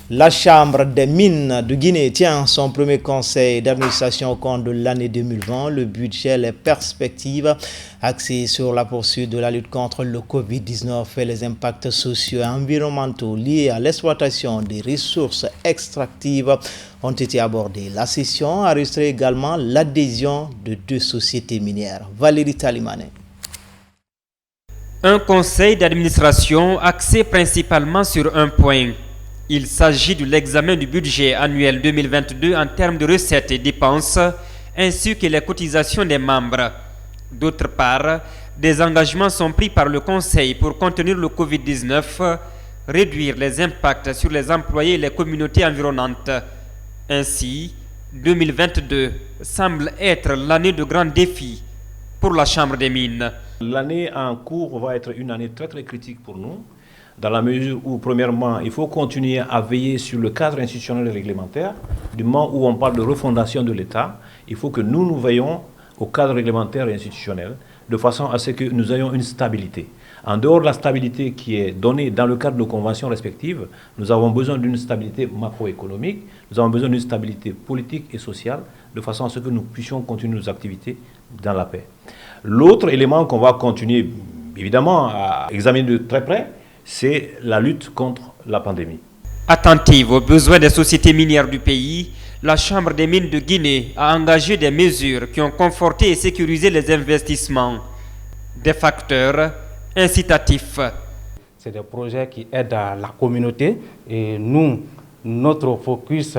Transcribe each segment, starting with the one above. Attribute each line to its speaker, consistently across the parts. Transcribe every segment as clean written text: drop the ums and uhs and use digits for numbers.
Speaker 1: La Chambre des mines de Guinée tient son premier conseil d'administration au cours de l'année 2020. Le budget, les perspectives axées sur la poursuite de la lutte contre le Covid-19 et les impacts sociaux et environnementaux liés à l'exploitation des ressources extractives ont été abordés. La session a enregistré également l'adhésion de 2 sociétés minières. Valérie Talimane.
Speaker 2: Un conseil d'administration axé principalement sur un point. Il s'agit de l'examen du budget annuel 2022 en termes de recettes et dépenses, ainsi que les cotisations des membres. D'autre part, des engagements sont pris par le Conseil pour contenir le Covid-19, réduire les impacts sur les employés et les communautés environnantes. Ainsi, 2022 semble être l'année de grands défis pour la Chambre des mines.
Speaker 3: L'année en cours va être une année très critique pour nous, dans la mesure où, premièrement, il faut continuer à veiller sur le cadre institutionnel et réglementaire. Du moment où on parle de refondation de l'État, il faut que nous veillons au cadre réglementaire et institutionnel, de façon à ce que nous ayons une stabilité. En dehors de la stabilité qui est donnée dans le cadre de nos conventions respectives, nous avons besoin d'une stabilité macroéconomique, nous avons besoin d'une stabilité politique et sociale, de façon à ce que nous puissions continuer nos activités dans la paix. L'autre élément qu'on va continuer, évidemment, à examiner de très près, c'est la lutte contre la pandémie.
Speaker 2: Attentive aux besoins des sociétés minières du pays, la Chambre des mines de Guinée a engagé des mesures qui ont conforté et sécurisé les investissements. Des facteurs incitatifs.
Speaker 4: C'est des projets qui aident la communauté et nous, notre focus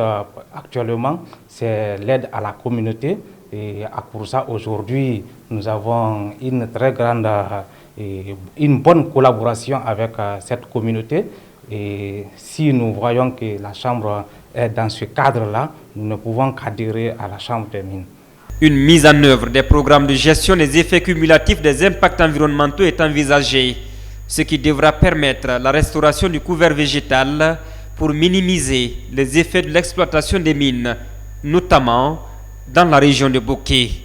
Speaker 4: actuellement, c'est l'aide à la communauté. Et pour ça, aujourd'hui, nous avons une très grande et une bonne collaboration avec cette communauté. Et si nous voyons que la Chambre est dans ce cadre-là, nous ne pouvons qu'adhérer à la Chambre des mines.
Speaker 2: Une mise en œuvre des programmes de gestion des effets cumulatifs des impacts environnementaux est envisagée, ce qui devra permettre la restauration du couvert végétal pour minimiser les effets de l'exploitation des mines, notamment dans la région de Bokeh.